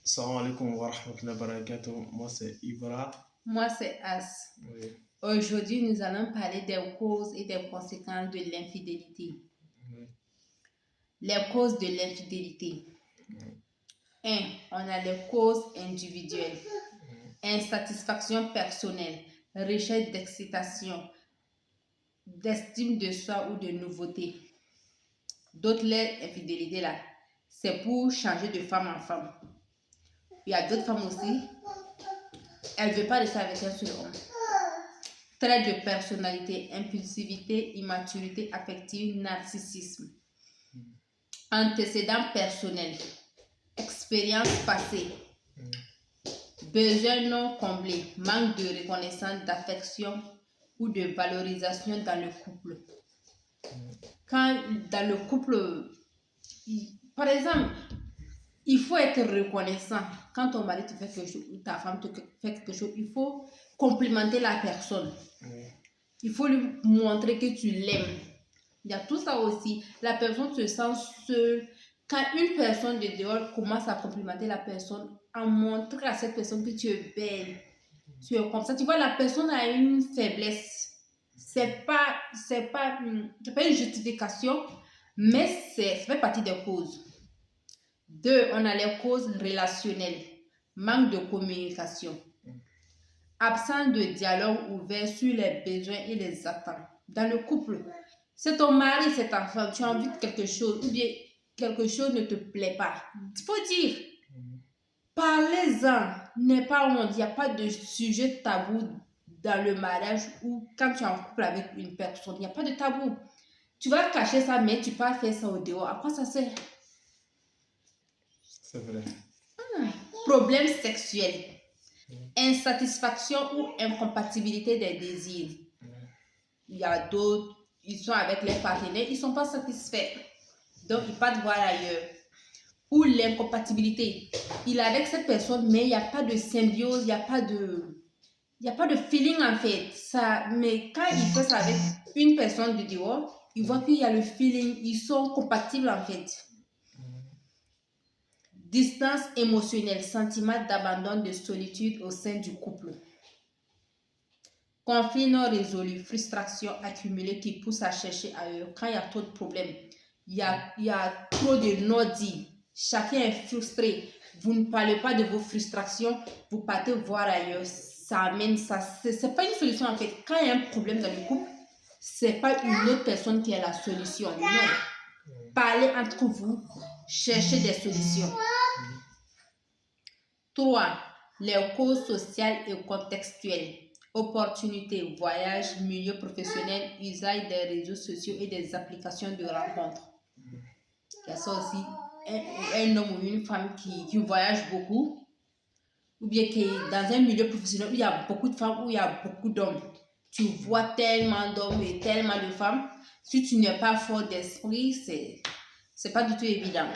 Salam alaikum wa rahmatullahi wa barakatuh. Moi, c'est Ibra. Moi, c'est As. Oui. Aujourd'hui, nous allons parler des causes et des conséquences de l'infidélité. Oui. Les causes de l'infidélité. 1. On a les causes individuelles. Insatisfaction personnelle, recherche d'excitation, d'estime de soi ou de nouveauté. D'autres, les infidélités là, c'est pour changer de femme en femme. Il y a d'autres femmes aussi, elles ne veulent pas rester avec un seul homme. Traits de personnalité, impulsivité, immaturité affective, narcissisme. Antécédents personnels, expérience passée, besoins non comblés, manque de reconnaissance, d'affection ou de valorisation dans le couple. Quand dans le couple, par exemple, il faut être reconnaissant. Quand ton mari te fait quelque chose ou ta femme te fait quelque chose, il faut complimenter la personne. Il faut lui montrer que tu l'aimes. Il y a tout ça aussi. La personne se sent seule. Quand une personne de dehors commence à complimenter la personne, à montrer à cette personne que tu es belle, tu es comme ça. Tu vois, la personne a une faiblesse. C'est pas une justification, mais ça fait partie des causes. 2. On a les causes relationnelles. Manque de communication. Absence de dialogue ouvert sur les besoins et les attentes. Dans le couple, c'est ton mari, c'est ta femme, tu as envie de quelque chose ou bien quelque chose ne te plaît pas. Il faut dire. Parlez-en. N'est pas honte. Il n'y a pas de sujet tabou dans le mariage ou quand tu es en couple avec une personne. Il n'y a pas de tabou. Tu vas cacher ça, mais tu peux faire ça au dehors. À quoi ça sert? C'est vrai. Problème sexuel. Insatisfaction ou incompatibilité des désirs. Il y a d'autres, ils sont avec les partenaires, ils ne sont pas satisfaits. Donc, ils partent voir ailleurs. Ou l'incompatibilité. Il est avec cette personne, mais il n'y a pas de symbiose, il n'y a pas de feeling en fait. Mais quand il fait ça avec une personne de dehors, ils voient qu'il y a le feeling, ils sont compatibles en fait. Distance émotionnelle, sentiment d'abandon, de solitude au sein du couple. Conflit non résolu, frustration accumulée qui pousse à chercher ailleurs. Quand il y a trop de problèmes, il y a trop de non-dits. Chacun est frustré. Vous ne parlez pas de vos frustrations, vous partez voir ailleurs. Ça amène ça. C'est pas une solution en fait. Quand il y a un problème dans le couple, c'est pas une autre personne qui est la solution. Non. Parlez entre vous, cherchez des solutions. 3. Les causes sociales et contextuelles. Opportunités, voyages, milieu professionnel, usage des réseaux sociaux et des applications de rencontres. Il y a ça aussi. Un homme ou une femme qui voyage beaucoup, ou bien qui est dans un milieu professionnel où il y a beaucoup de femmes, où il y a beaucoup d'hommes. Tu vois tellement d'hommes et tellement de femmes. Si tu n'es pas fort d'esprit, c'est pas du tout évident.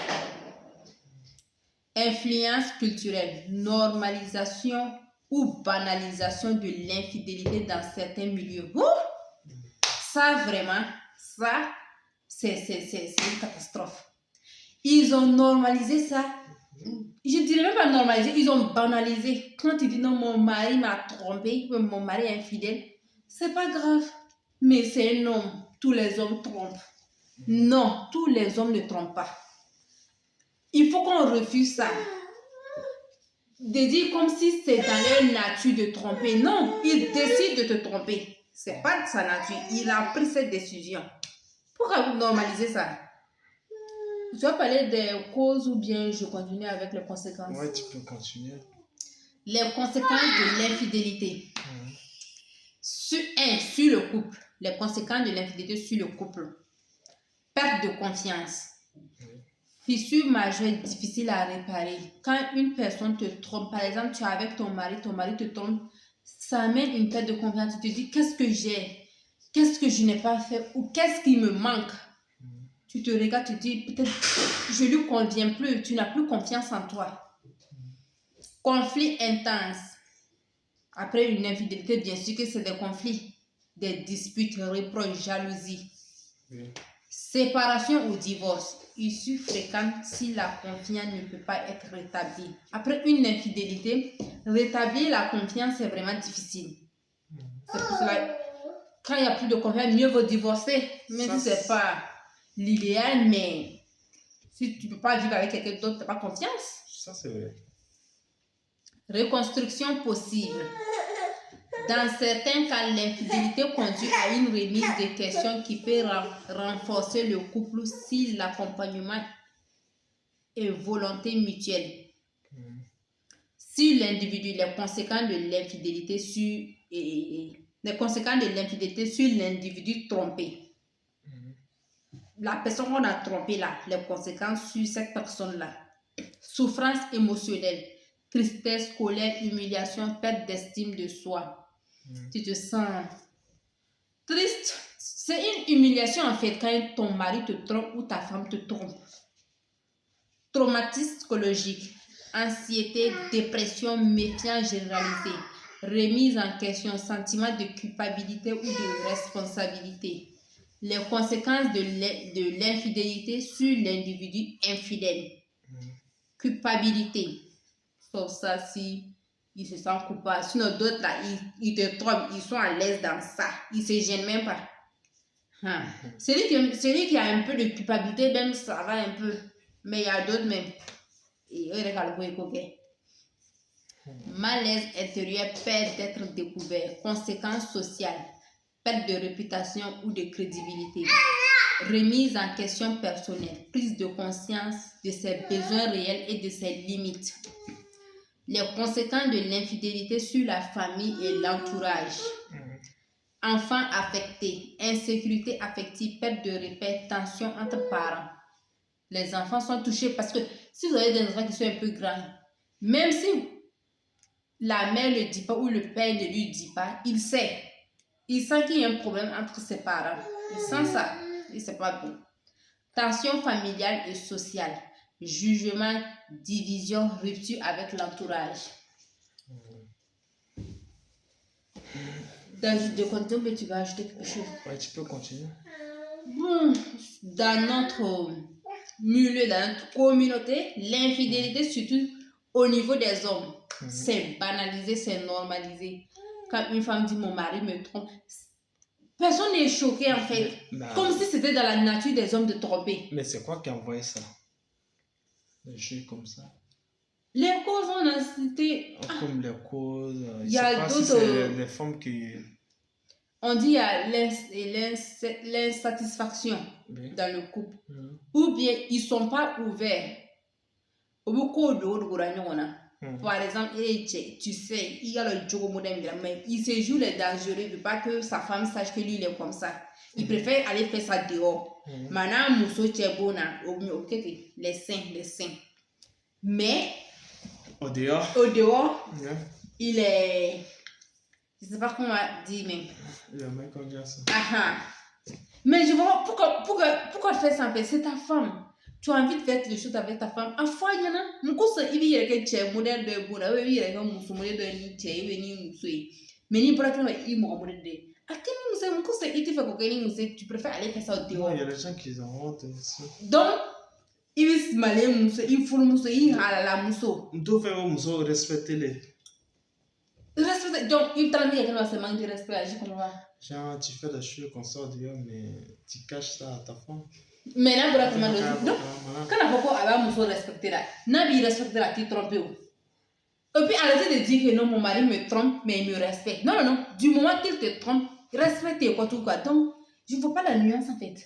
Influence culturelle, normalisation ou banalisation de l'infidélité dans certains milieux. Ça, vraiment, ça, c'est une catastrophe. Ils ont normalisé ça. Je dirais même pas normalisé, ils ont banalisé. Quand tu dis non, mon mari m'a trompé, mon mari est infidèle, c'est pas grave. Mais c'est un homme. Tous les hommes trompent. Non, tous les hommes ne trompent pas. Il faut qu'on refuse ça. De dire comme si c'est dans leur nature de tromper. Non, il décide de te tromper. C'est pas de sa nature. Il a pris cette décision. Pourquoi vous normalisez ça? Tu vas parler des causes ou bien je continue avec les conséquences? Ouais, tu peux continuer. Les conséquences de l'infidélité. Sur le couple. Les conséquences de l'infidélité sur le couple. Perte de confiance. Fissure majeure difficile à réparer. Quand une personne te trompe, par exemple, tu es avec ton mari te trompe, ça amène une perte de confiance. Tu te dis, qu'est-ce que j'ai? Qu'est-ce que je n'ai pas fait? Ou qu'est-ce qui me manque? Tu te regardes, tu te dis, peut-être, je ne lui conviens plus. Tu n'as plus confiance en toi. Conflit intense. Après une infidélité, bien sûr que c'est des conflits, des disputes, reproches, jalousie. Séparation ou divorce. Issue fréquente si la confiance ne peut pas être rétablie. Après une infidélité, rétablir la confiance c'est vraiment difficile. C'est pour cela, quand il n'y a plus de confiance, mieux vaut divorcer. Même si ce n'est pas l'idéal, mais si tu ne peux pas vivre avec quelqu'un d'autre, tu n'as pas confiance. Ça, c'est vrai. Reconstruction possible. Dans certains cas, l'infidélité conduit à une remise de questions qui peut renforcer le couple si l'accompagnement est volonté mutuelle. Si l'individu, les conséquences de l'infidélité sur l'individu trompé. La personne qu'on a trompée là, les conséquences sur cette personne-là. Souffrance émotionnelle, tristesse, colère, humiliation, perte d'estime de soi. Tu te sens triste. C'est une humiliation en fait quand ton mari te trompe ou ta femme te trompe. Traumatisme psychologique, anxiété, dépression, méfiance généralisée, remise en question, sentiment de culpabilité ou de responsabilité. Les conséquences de l'infidélité sur l'individu infidèle. Culpabilité. Sauf ça si ils se sentent coupables. Sinon, d'autres là, ils te trompent, ils sont à l'aise dans ça. Ils ne se gênent même pas. Celui qui a un peu de culpabilité, même ça va un peu. Mais il y a d'autres même. Et eux, malaise intérieur, peur d'être découvert. Conséquences sociales, perte de réputation ou de crédibilité. Remise en question personnelle, prise de conscience de ses besoins réels et de ses limites. Les conséquences de l'infidélité sur la famille et l'entourage. Enfants affectés, insécurité affective, perte de repères, tension entre parents. Les enfants sont touchés parce que si vous avez des enfants qui sont un peu grands, même si la mère ne le dit pas ou le père ne lui dit pas, il sait. Il sent qu'il y a un problème entre ses parents. Il sent ça. Et c'est pas bon. Tension familiale et sociale. Jugement, division, rupture avec l'entourage. De continuer, mais tu vas ajouter quelque chose. Ouais, tu peux continuer. Dans notre milieu, dans notre communauté, l'infidélité, surtout au niveau des hommes, c'est banalisé, c'est normalisé. Quand une femme dit mon mari me trompe, personne n'est choqué en fait. Comme si c'était dans la nature des hommes de tromper. Mais c'est quoi qui a envoyé ça? Les jeux comme ça. Les causes, on a cité. Comme les causes. Il y a d'autres. Si c'est les femmes qui. On dit il y a l'insatisfaction dans le couple. Ou bien ils ne sont pas ouverts. Par exemple, tu sais, il y a le jour mais il se joue les dangereux, il ne veut pas que sa femme sache que lui il est comme ça. Il préfère aller faire ça dehors. Maintenant, les seins. Mais au dehors, il est. Je ne sais pas comment dire, mais. Le mec comme ça. Mais je vois pourquoi faire ça en fait? C'est ta femme. Tu as envie de faire les choses avec ta femme. Afin, il y en a. Il y a un modèle de Bouddha. Il y a un modèle de Nietzsche. Mais il y a un modèle de. Tu préfères aller faire ça au dehors. Il y a des gens qui ont honte aussi. Donc, il se malé, il faut le il a la mousso. On doit faire mousso, respecter-les. Donc, il t'a dit qu'il va se manquer de respect. Genre, tu fais des choses comme ça au dehors, mais tu caches ça à ta femme. Mais là, voilà comment le donc, quand on a mousso respecter là, Nabi respectera, tu trompes. Et puis, arrêtez de dire que non, mon mari me trompe, mais il me respecte. Non. Du moment qu'il te trompe, respecte quoi tout quoi. Donc, je ne vois pas la nuance en fait.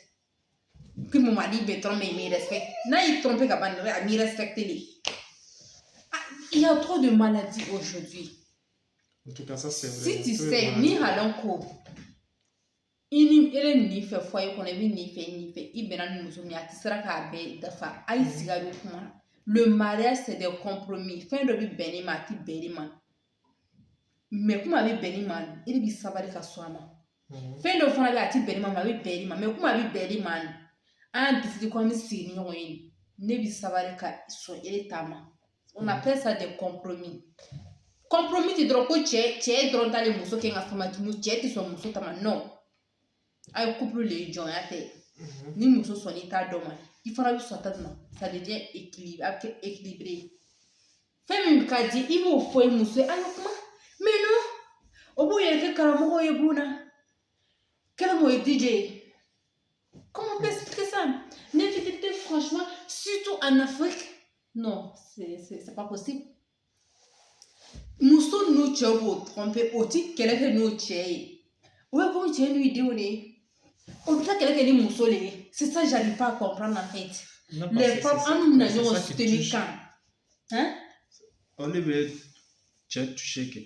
Que mon mari me trompe, mais il me respecte. Non, il trompe quand il respecte les. Il y a trop de maladies aujourd'hui. En tout cas, ça c'est vrai. Si tu sais, ni halonko, il est ni fait foyer qu'on est ni fait, il ben nous sommes à Tisraka be dafa, aïe sigaru kuma. Le mariage c'est des compromis. Fin de vie benimati beniman. Mais comme avec beniman, il est sabari kaswama. Fin de fin avec beniman, avec beniman. Mais comme avec beniman, un décide comme si nous ne bi sabari ka so il est tama. On appelle ça des compromis. Compromis tu droit que tu droit dans les mousseaux qui ont fait tu mousse tu son mousseau tama non. Ay couple les gens à fait Ni muso sɔnni t'a dɔ ma i fana bɛ sɔn ta ma ça devient équilibré fɛn min ka di i b'o fɔ i muso ye a ye kuma mais non o b'u yɛrɛ kɛ karamɔgɔ ye bu na kɛlɛ m'o ye DJ ye comment on peut expliquer ça l'infidélité franchement surtout en Afrique non c'est pas possible muso n'u cɛ b'o tromper o ti kɛlɛ kɛ n'o cɛ ye o bɛ komi cɛ n'u denw de ye o bɛ taa kɛlɛ kɛ ni muso de ye c'est ça j'arrive pas à comprendre en fait les femmes an n'u bɛna ɲɔgɔn soutenir kan hein olu bɛ cɛ toucher kɛ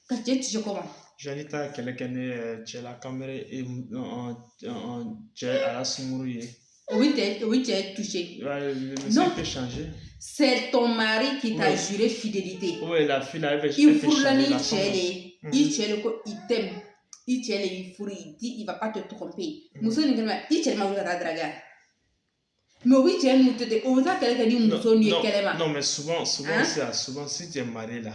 ka cɛ toucher comment Jali ta kɛlɛ kɛ ni cɛ la kamere cɛ a la sunkuru ye o bɛ cɛ toucher le monsieur peut changer c'est ton mari qui t'a juré fidélité oui la fille là elle peut i furula ni cɛ de ye Mhm. i cɛ de ko i t'aime i cɛ de y'i furu i dit il va pas te tromper muso nin kɛnɛ i cɛ de ma wuli ka taa draguer mais o bɛ cɛ n'u tɛ ten o bɛ taa kɛlɛ kɛ ni muso nin ye kɛlɛ ma non mais souvent Hein? c'est ça souvent si tu es marié là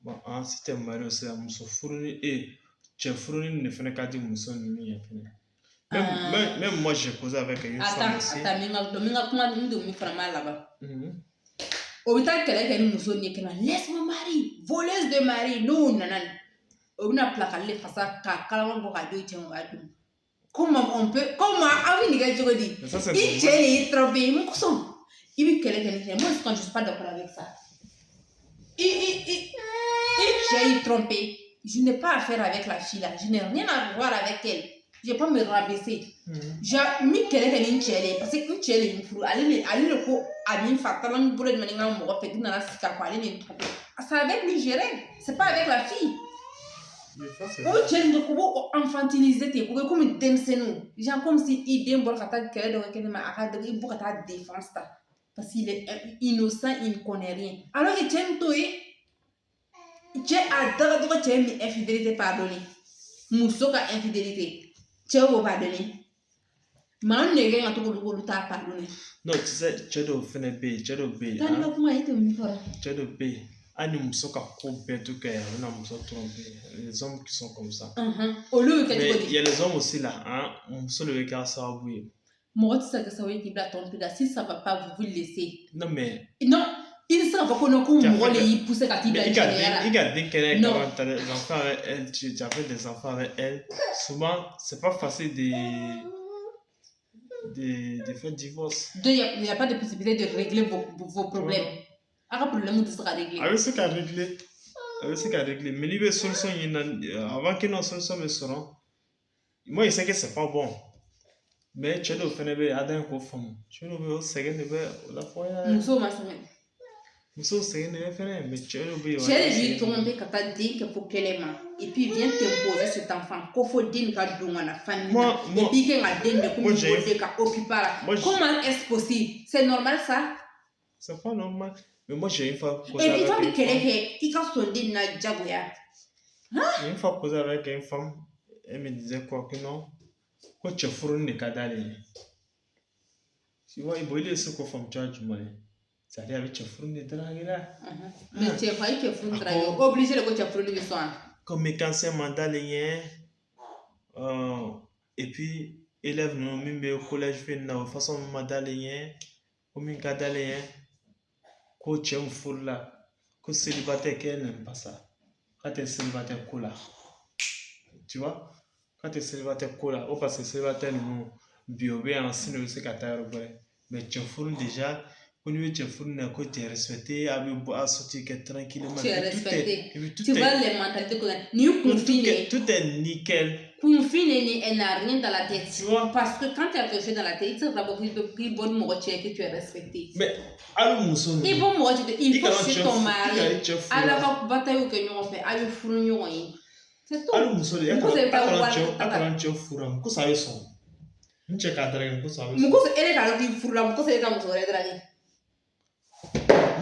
bon si tu es marié aussi la muso furu ni cɛ furu ni de fana ka di muso ninnu ye fana même moi j'ai causé avec une femme aussi attends min ka kuma min don min fana ma laban Mhm. o bɛ taa kɛlɛ kɛ ni muso nin ye kɛlɛ ma laisse mon mari voleuse de mari n'o nana nin o bɛna pilakali de fasa k'a kalama bɔ k'a di cɛ ma o b'a dun comment aw bɛ nin kɛ cogo di Mais ça c'est i cɛ de y'i tromper mun kosɔn i bɛ kɛlɛ kɛ ni cɛ moi je suis pas d'accord avec ça i cɛ y'i tromper je n'ai pas affaire avec la fille là je n'ai rien à voir avec elle je vais pas me rabaisser min kɛlɛ kɛ ni cɛ de ye parce que n cɛ de y'i furu ale de ko a min fa taara n bolo de mɛni ka mɔgɔ fɛ k'i nana sigi ka fɔ ale de y'i tromper c'est avec lui gérer c'est pas avec la fille o bɛ cɛ nin de ko b'o infantiliser ten o bɛ komi denmisɛnninw genre comme si i den bɔra ka taa kɛlɛ dɔ kɛ kɛnɛ ma a ka dɔgɔ i bɔ ka taa défense ta parce qu'il est innocent il ne connaît rien alors que cɛ nin t'o ye cɛ a daga dɔgɔ cɛ min infidélité pardonner muso ka infidélité cɛ b'o pardonner maa min de kan ka to k'olu t'a pardonner non tu sais cɛ dɔw fana bɛ yen cɛ dɔw bɛ yen taa ni ka kuma ye e tɛ min fɔra cɛ dɔw bɛ yen hali ni muso ka ko bɛɛ to kɛ a bɛna muso tromper les hommes qui sont comme ça olu bɛ kɛ mais cogo il di y a les hommes aussi là muso de bɛ kɛ sababu ye mɔgɔ tɛ se ka kɛ sababu ye k'i bila tromper la si ça va pas vous laisser non mais non i tɛ se ka fɔ ko non ko mɔgɔ de y'i pousser ka t'i bila jɛnɛya la i ka den kɛnɛ Non. quand tu as des enfants avec elle tu as fait des enfants avec elle souvent c'est pas facile de faire divorce donc il y a pas de possibilité de régler vos problèmes a ka problème tɛ se ka régler a bɛ se ka régler mais n'i bɛ solution ɲini avant que n'o solution bɛ sɔrɔ moi je sais que c'est pas bon mais cɛ dɔw fana bɛ yen a dan ye k'o faamu cɛ dɔw bɛ yen o sɛgɛn de bɛ o la fɔ musow ma sɛgɛn musow sɛgɛn de bɛ fɛnɛ mais cɛ dɔw bɛ yen cɛ de b'i tromper ka taa den kɛ fo kɛlɛ ma et puis vient t'imposer cet enfant ko fo den ka don ka na famille na et puis kɛ ka den de komi o de ka occuper la comment est-ce possible c'est normal ça c'est pas normal mais moi j'ai une fois et puis quand bɛ kɛlɛ kɛ i ka sɔn den na jagoya j'ai une fois causé avec une femme elle me disait quoi que non ko cɛ furu de ka d'ale ye tu vois bon il est ce qu'on fait cogoya jumɛn ye c'est-à-dire a bɛ cɛ furu de draguer la mais cɛ fa i cɛ furu draguer obligé de ko cɛ furu de bɛ sɔn comme mécanicien man d'ale ye et puis élève ninnu min bɛ collège fɛ na o façon min man d'ale ye ko min ka d'ale ye ko cɛ min furu la ko célibataire qu'elle n'aime pas ça k'a tɛ célibataire ko la tu vois k'a tɛ célibataire ko la o parce que célibataire ninnu bi o bɛ yan sini o bɛ se ka taa yɔrɔ wɛrɛ mais cɛ furu déjà ko n'i bɛ cɛ furu na ko tu es respecté a bɛ bɔ a sorti kɛ tranquillement tu es respecté tout tu vois les mentalités qu'on a ni kunfin de tout est nickel kunfin de ni elle n'a rien dans la tête tu vois parce que quand tu as quelque chose dans la tête il te fera beaucoup k'i bɔ ni mɔgɔ cɛ que tu es respecté mais hali muso ninnu i bɔ mɔgɔ cɛ il faut chez ton mari i ka cɛ ala furu ka bataille kɛ ɲɔgɔn fɛ a bɛ furu ɲɔgɔn ye c'est tout hali muso de a Muso de bɛ taa wari kana cɛ furu a ko sa bɛ sɔn n cɛ k'a draguer ko sa bɛ mɔgɔ e de k'a dɔn k'i furu la mɔgɔ e ka muso wɛrɛ draguer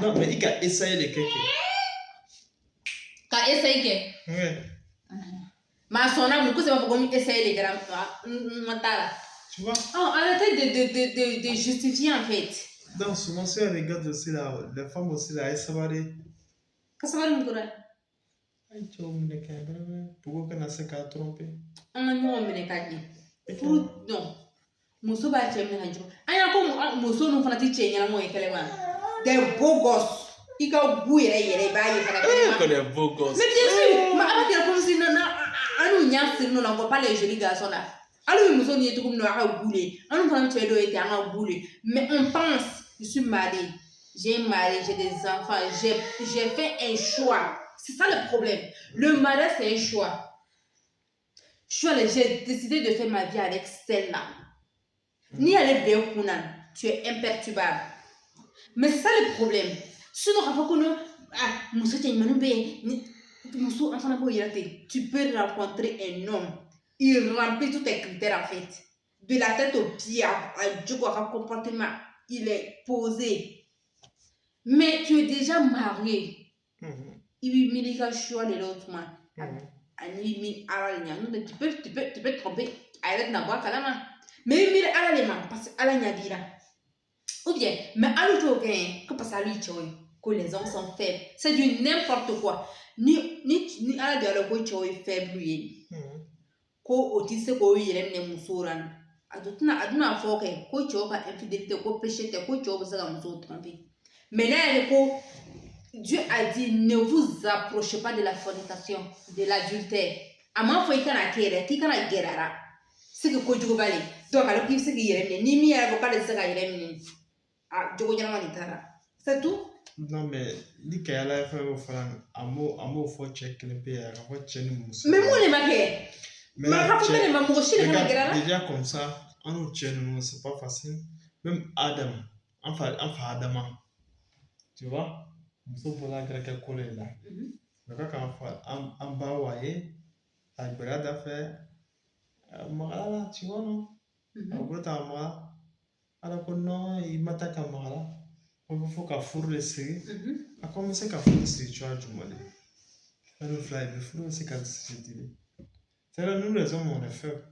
non mais i ka essayer de kɛ ka essayer kɛ mais a sɔnna mun ko b'a fɔ ko n essayer de kɛra n ma t'a la tu vois arrêtez de justifier en fait donc souvent si on regarde aussi là les femmes aussi là elles sabari ka sabali mun kɔrɔ ay cɛw minɛ ka vraiment pogo kana se k'a tromper an ka ɲɔgɔn minɛ ka di furu non muso b'a cɛ minɛ ka jugu an y'a ko muso ninnu fana tɛ cɛ ɲɛnamaw ye kɛlɛ ma des beaux gosses i ka gu yɛrɛ yɛrɛ i b'a ye fana kɛlɛ ma que les beaux gosses mais bien sûr mais ala kɛra comme si an n'u ɲa siri n'o la on voit pas les jolis garçons là hali muso nin ye cogo min na a ka gu le an n'u fana cɛ dɔw ye ten an ka gu le mais on pense je suis mariée j'ai un mari j'ai des enfants j'ai fait un choix c'est ça le problème le mariage c'est un choix j'ai décidé de faire ma vie avec celle-là. Ni elle est bien kunna, tu es imperturbable. Mais c'est ça le problème. Sinon, tu peux rencontrer un homme. Il remplit tous tes critères en fait. De la tête aux pieds, à comportement, il est posé. Mais tu es déjà marié. Il y a choix de l'autre man. Tu peux te tromper. Mais il mire ala le man parce que ala ɲadira ou bien mais ala t'o gain que parce que ala que les hommes sont faibles c'est du n'importe quoi ni ala de ala ko cɛw ye faible ye ko o tɛ se k'o yɛrɛ minɛ muso la a duna fɔ kɛ ko cɛw ka infidélité ko péché tɛ ko cɛw bɛ se ka muso tromper mais n'a yɛrɛ ko Dieu a dit ne vous approchez pas de la fornication de l'adultère a m'a fɔ i kana kɛ yɛrɛ k'i kana gɛrɛ a la c'est que kojugu bale donc alors qu'il se k'i yɛrɛ minɛ ni min yɛrɛ fɔ k'ale tɛ se ka yɛrɛ minɛ jogo ɲɛnama nin taara c'est tout. Non mais ni kɛ ala ye fɛn o fana a m'o fɔ cɛ kelen pe a ka fɔ cɛ ni muso. mais mun de ma kɛ. mais a ka fɔ bɛɛ de ma mɔgɔ si de kana gɛrɛ a la. déjà comme ça an n'u cɛ ninnu c'est pas facile même Adam an fa Adama tu vois muso bɔla kɛrɛkɛ kolo in la mais ka kan fɔ an ba wa ye a gbɛrɛ da fɛ magala la tu vois non a bolo ta maga ala ko non i ma taa ka magala ko fo ka furu de sigi a ko n bɛ se ka furu sigi cogoya jumɛn de fɛn fila ye furu bɛ se ka sigi ten c'est là nous les hommes on est faibles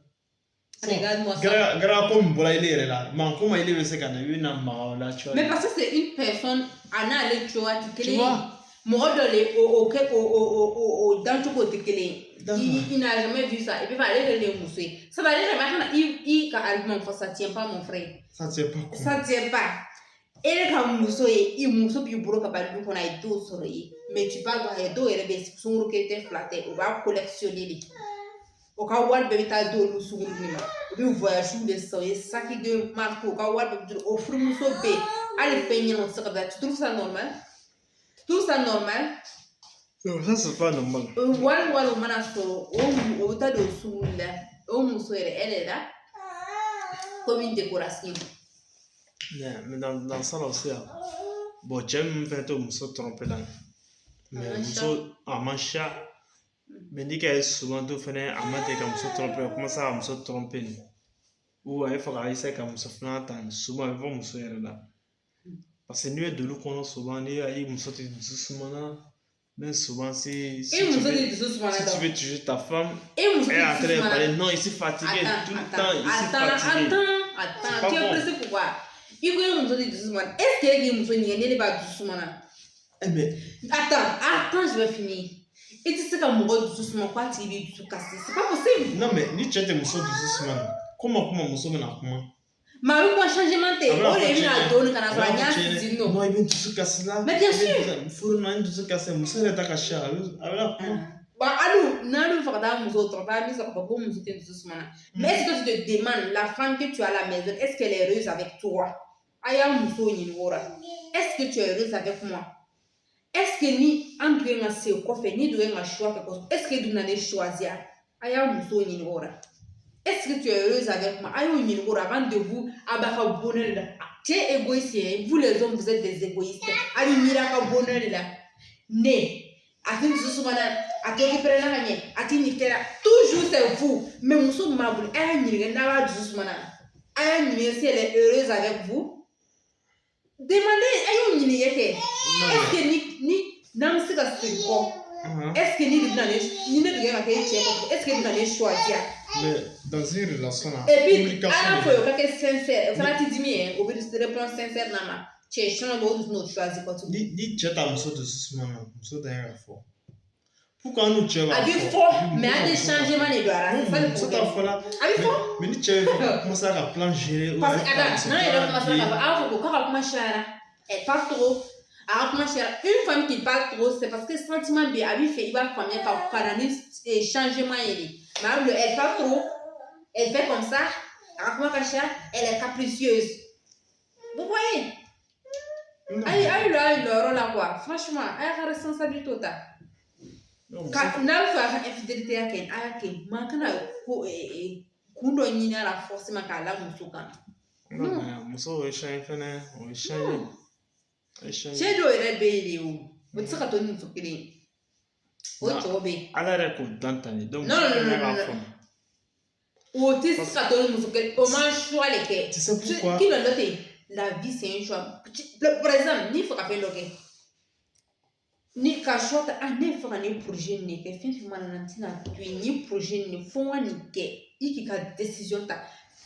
gara ko min bɔra ile yɛrɛ la maa ko ma ile bɛ se ka na i bɛ na maga o la cogoya mais parce que c'est une personne a n'ale cogoya tɛ kelen ye mɔgɔ dɔ le o dancogo tɛ kelen ye il n'a jamais vu ça et puis ale yɛrɛ de ye muso ye sabu ale yɛrɛ b'a kana i ka argument fɔ ça tient pas mon frère ça tient pas e de ka muso ye i muso b'i bolo ka ban du kɔnɔ a ye dɔw sɔrɔ ye mais tu parles a ye dɔw yɛrɛ bɛ sunkuru kelen tɛ fila tɛ o b'a collectionner de o ka wari bɛɛ bɛ taa di olu sunkuru de ma u bɛ voyage de san o ye sac de marque o ka wari bɛɛ bɛ di o furumuso bɛ yen hali fɛn ɲɛnama o tɛ se ka bila tu trouves ça normal tout ça normal. non ça c'est pas normal. wari o mana sɔrɔ o bɛ taa don sunkuru la o muso yɛrɛ elle est là comme une décoration. mais dans ça là aussi bon cɛ min fɛnɛ tɛ muso tromper la mais muso a man ca mais ni ka ye souvent to fɛnɛ a ma tɛ ka muso tromper a commence ka muso tromper ni ou a ye fɛ ka essayer ka muso filanan ta souvent a bɛ fɔ muso yɛrɛ la parce que n'i ye dolu kɔnɔ souvent n'i y'a ye muso tɛ dusu suma na mais souvent si tu veux toujours ta femme elle est en train de parler non ici fatigué tout le temps ici fatigué attends tu es pressé pourquoi i ko e muso de dusu suma est-ce que e k'i muso ɲininka ne de b'a dusu suma na mais attends je vais finir i tɛ se ka mɔgɔ dusu suma k'a tigi b'i dusu kasi c'est pas possible non mais ni cɛ tɛ muso dusu suma na kuma muso bɛna kuma mais a bɛ bɔ changement tɛ o de bɛna don ka na sɔrɔ a ɲa fitinin don non i bɛ dusu kasi la mais bien sûr furu na i dusu kasi muso yɛrɛ ta ka si a bɛna kuma bon hali n'a bɛ fɛ ka taa muso tɔrɔ taa min sɔrɔ ka fɔ ko muso tɛ dusu suma na mais est-ce que tu te demandes la femme que tu as à la maison est-ce qu'elle est heureuse avec toi a y'a muso ɲininka o la est-ce que tu es heureuse avec moi est-ce que ni an tun ye ka se kɔfɛ ni tun ye ka choix kɛ kɔfɛ est-ce que dun na ne choisir a y'a muso ɲininka o la est-ce que tu es heureuse avec moi a y'o ɲininka o la avant de vous a b'a ka bonheur de la tu es égoïste vous les hommes vous êtes des égoïstes a bɛ miiri a ka bonheur de la ne a tɛ dusu suma na a tɛ récupérer na ka ɲɛ a tɛ nin kɛra toujours c'est vous mais muso min b'a bolo a y'a ɲininka n'a b'a dusu suma na a y'a ɲininka si elle est heureuse avec vous demandez a y'o ɲininka kɛ est-ce que ni n'an bɛ se ka segin kɔ est-ce que ni ne bɛna ni ne bɛ ka kɛ cɛ kɔfɛ est-ce que ne bɛna ne choisir mais dans une relation là et puis ala fɔ o ka kɛ sincère o fana tɛ dimi yɛ o bɛ réponse sincère n'a ma cɛ sinon o dun n'o choisir kɔtuguni ni cɛ ta muso dusu suma na muso dan ye ka fɔ Pourquoi nous tu vas a bɛ fɔ mais a ni changement de don a la c'est ça le problème a bɛ fɔ mais ni cɛ bɛ commencer à plan gérer parce que attends n'an yɛrɛ commence k'a fɔ a b'a fɔ ko k'a ka kuma cayara elle parle trop a ka kuma cayara une femme qui parle trop c'est parce que sentiment bɛ a bɛ fɛ i b'a faamuya ka na ni changement ye de mais elle parle trop elle fait comme ça a ka kuma ka caya elle est capricieuse vous voyez a yi le yɔrɔ la quoi franchement a y'a ka responsabilité ta n'a bɛ fɛ a ka infidélité kɛ a y'a kɛ maa kana ko kun dɔ ɲini a la forcément k'a la muso kan muso o ye change fɛnɛ o ye change cɛ dɔw yɛrɛ bɛ yen de o tɛ se ka to ni muso kelen ye o cɛw bɛ yen ala yɛrɛ k'o dan ta ni donc non o tɛ se ka to ni muso kelen o ma choix de kɛ tu sais pourquoi qui le note la vie c'est un choix par exemple n'i fɛ ka fɛn dɔ kɛ ni ka choix ta ne fɛ ka nin projet nin kɛ fɛn fɛn mana na n tɛna to yen nin projet nin fo n ka nin kɛ i k'i ka décision ta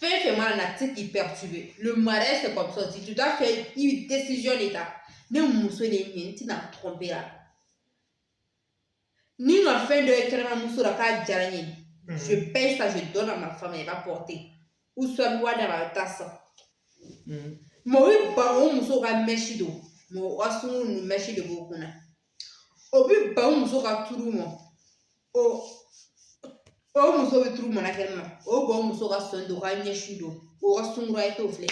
fɛn fɛn mana na a tɛ se k'i perturber le mariage c'est comme ça si tu dois faire une décision de ta ne muso de ye nin ye n tɛna tromper la ni ka fɛn dɔ ye kɛnɛmamuso la k'a diyara n ye je paye ça je donne à ma femme elle va porter ou soit n bɛ wari d'a ma a bɛ taa san mais o bɛ ban o muso ka mèche don mais o ka sunkuru ni mèche de b'o kun na o bɛ ban o muso ka turu ma o muso bɛ turu mana kɛnɛ ma o bɛ ban o muso ka sɔn don o ka ɲɛsi don o ka sunkuru a ye t'o filɛ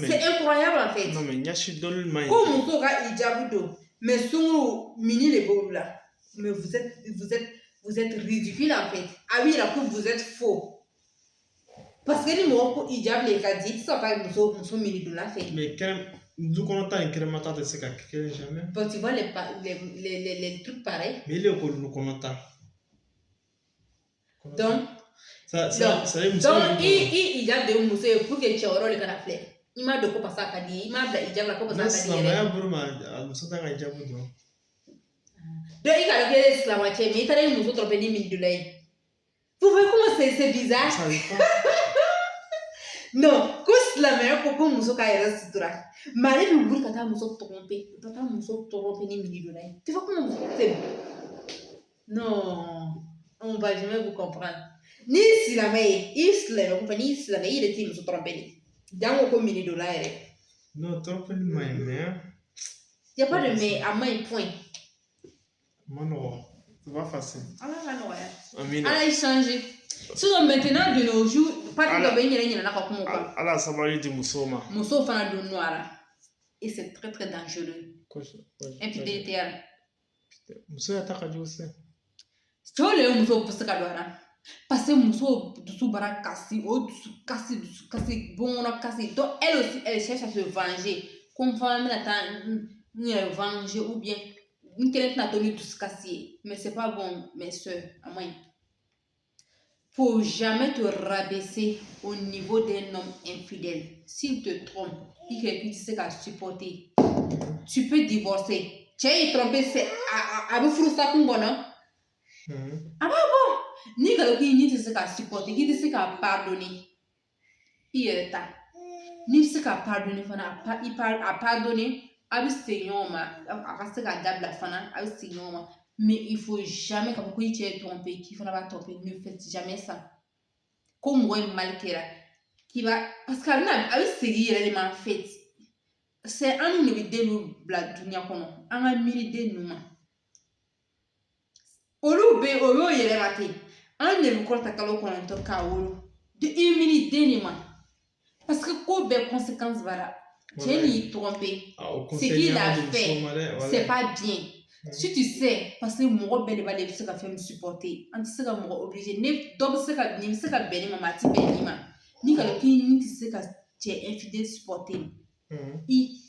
c'est incroyable en fait non mais ɲɛsi dɔnni man ɲi ko muso ka hijabu don mais sunkuru mini de b'olu la mais vous êtes ridicule en fait a bɛ yira ko vous êtes faux parce que ni mɔgɔ ko hijab le ka di i tɛ se ka muso mini don la fɛ mais du kɔnɔ ta ni kɛnɛma ta tɛ se ka kɛ jamais bon tu vois les trucs pareils mais il est ko du kɔnɔ ta donc i hijab de muso ye pour que cɛ wɛrɛw de kana filɛ i m'a dɔn ko parce que a ka di ye i m'a bila hijab la ko parce que a ka di yɛrɛ silamɛya bolo ma muso t'a ka hijab dɔn donc i ka dɔn k'e ye silamɛ cɛ mais i taara i muso tromper ni mini donna ye vous voyez comment c'est bizarre non ko silamɛya ko muso k'a yɛrɛ sutura mais ale bɛ wuli ka taa muso tromper ni mini donna ye tu vois comment c'est non on va jamais vous comprendre ni silamɛ ye i silamɛ ko fɛ n'i silamɛ i yɛrɛ t'i muso tromper de jango ko mini donna yɛrɛ non tromper man ɲi mais y a pas de mais a man ɲi point ma nɔgɔ c'est pas facile ala ka nɔgɔya amina ala yi changer sinon maintenant de nos jours parti dɔ bɛ n yɛrɛ ɲinɛna ka kuma o kan ala sabali di musow ma musow fana don nɔ a la et c'est très très dangereux infidélité ya muso ya ta ka jugu sɛ cɛw le ye musow pousse ka don a la parce que musow dusu bara kasi o dusu kasi bon kɔnɔ kasi donc elle aussi elle cherche à se venger ko n fana bɛna taa n yɛrɛ venger ou bien n kelen tɛna to ni dusu kasi ye mais c'est pas bon mes soeurs a man ɲi faut jamais te rabaisser au niveau d'un homme infidèle s'il te trompe i tɛ se ka supporter tu peux divorcer cɛ y'i tromper c'est a bɛ furu sa kun kɔnɔ a b'a bɔ n'i ka dɔn k'i ni tɛ se ka supporter k'i tɛ se ka pardonner i yɛrɛ ta n'i bɛ se ka pardonner fana a pardonner a bɛ segin ɲɔgɔn ma a ka se ka dabila fana a bɛ segin ɲɔgɔn ma mais il faut jamais k'a fɔ ko i cɛ ye tromper k'i fana b'a tromper ne faites jamais ça ko mɔgɔ ye mal kɛra k'i b'a parce que a bɛ segin i yɛrɛ de ma en fait c'est an de bɛ den ninnu bila duniya kɔnɔ an ka miiri den ninnu ma olu bɛ o y'o yɛrɛ ma ten an de bɛ kɔrɔta kalo kɔnɔntɔn k'a wolo i miiri den de ma parce que ko bɛɛ conséquence b'a la cɛ n'i tromper ce qu'il a fait c'est pas bien si tu sais parce que mɔgɔ bɛɛ de b'ale bɛ se ka fɛn min supporter an tɛ se ka mɔgɔ obligé ne dɔ bɛ se ka nin bɛ se ka bɛn ne ma a tɛ bɛn nin ma ni ka dɔn k'i ni tɛ se ka cɛ infidèle supporter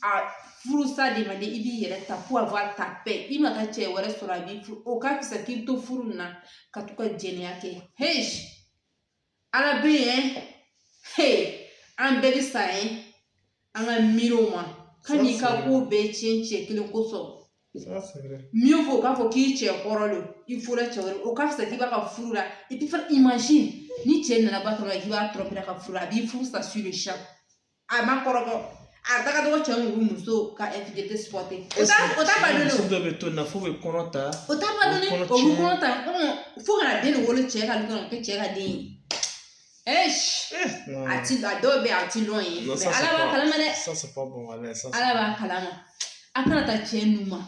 a furusa de ma de i b'i yɛrɛ ta pour avoir ta paix i ma taa cɛ wɛrɛ sɔrɔ a b'i furu o ka fisa k'i to furu nin na ka to ka jɛnɛya kɛ hey ala bɛ yen hey an bɛɛ bɛ sa yen an ka miiri o ma ka n'i ka ko bɛɛ tiɲɛ cɛ kelen kosɔn mieux vaut k'a fɔ k'i cɛ kɔrɔ don i furula cɛ wɛrɛ o ka fisa k'i b'a ka furu la et puis fana imagine ni cɛ nana ba kɔnɔ k'i b'a tromper ka furu la a b'i furu sa sur le champ a ma kɔrɔbɔ a daga dɔgɔ cɛ n'u muso ka infidélité supporter o t'a pardonné muso dɔ bɛ to nin na fo bɛ kɔnɔ ta o t'a pardonné o bɛ kɔnɔ ta fo ka na den de wolo cɛ ka du kɔnɔ kɛ cɛ ka den ye a dɔw bɛ a ti lɔn ye mais Ala b'a kalama dɛ Ala b'a kalama a kana taa cɛ nu ma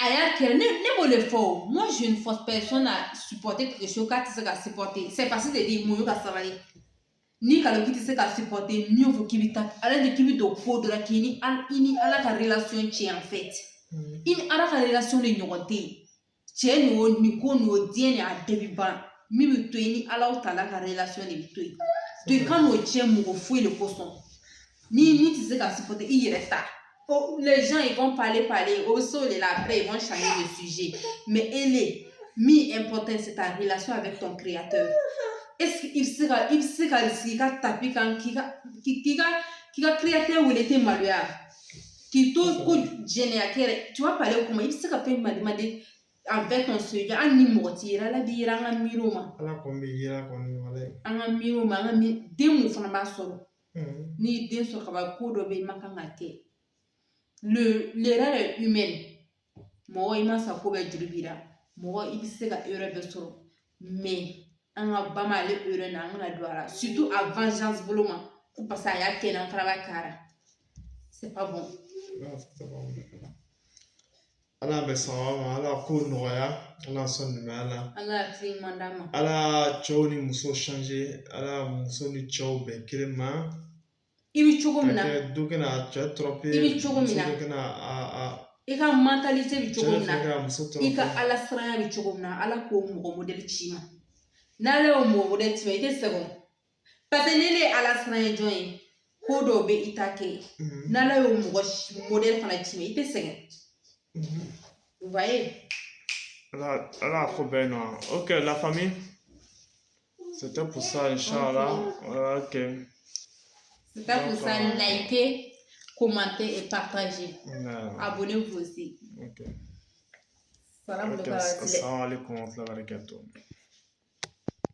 a y'a kɛ ne b'o de fɔ o moi je ne force personne à supporter quelque chose k'a tɛ se ka supporter c'est facile de dire muɲu ka sabali ni kalo k'i tɛ se ka supporter mieux vaut k'i bɛ taa ale de k'i bɛ don ko dɔ la k'i ni Ala ka relation tiɲɛ en fait i ni Ala ka relation de ɲɔgɔn tɛ yen cɛ nin ko nin o diɲɛ nin a bɛɛ bɛ ban min bɛ to yen ni Ala ta la ka relation de bɛ to yen to i kan n'o tiɲɛ mɔgɔ foyi de kosɔn ni tɛ se ka supporter i yɛrɛ ta. Les gens ils vont parler au sol de là après ils vont changer de sujet mais mi important c'est ta relation avec ton créateur est-ce qu'il se ka sigi ka tapi kan k'i ka créateur wele tɛ maloya k'i to ko jɛnɛya kɛ tu vas parler comment i bɛ se ka fɛn madi avec ton sujet hali ni mɔgɔ t'i yɛrɛ Ala b'i yɛrɛ an ka miiri o ma Ala kɔni b'i yɛrɛ kɔni an ka miiri o ma an ka den mun fana b'a sɔrɔ ni den sɔrɔ ka ban ko dɔ bɛ yen i ma kan ka kɛ l'erreur est humaine mɔgɔ i ma sa ko bɛɛ juru b'i la mɔgɔ i bɛ se ka erreur bɛɛ sɔrɔ mais an ka ba ma ale erreur na an kana don a la surtout a vengeance bolo ma ko parce que a y'a kɛ n'an fana b'a kara c'est pas bon. Ala bɛ sɔn aw ma Ala ko nɔgɔya Ala sɔn nɔgɔya la Ala hakili ɲuman d'a ma Ala cɛw ni musow changer Ala muso ni cɛw bɛn kelen ma i bɛ cogo min na dɔ kɛna cɛ tromper i bɛ cogo min na i ka mentalité bɛ cogo min na i ka Ala siranya bɛ cogo min na Ala k'o mɔgɔ modèle ci ma n'Ala y'o mɔgɔ modèle ci ma i tɛ sɛgɛn parce que ni ne ye Ala siranya jɔn ye ko dɔw bɛ i ta kɛ n'Ala y'o mɔgɔ modèle fana ci ma i tɛ sɛgɛn vous voyez. Allah ko bɛɛ nɔ ok la famille c'était pour ça Inch'Allah ok. C'était pour ça, likez, commentez et partagez. Abonnez-vous aussi. Ok. Assalamu alaikum wa rahmatullahi wa barakatuh.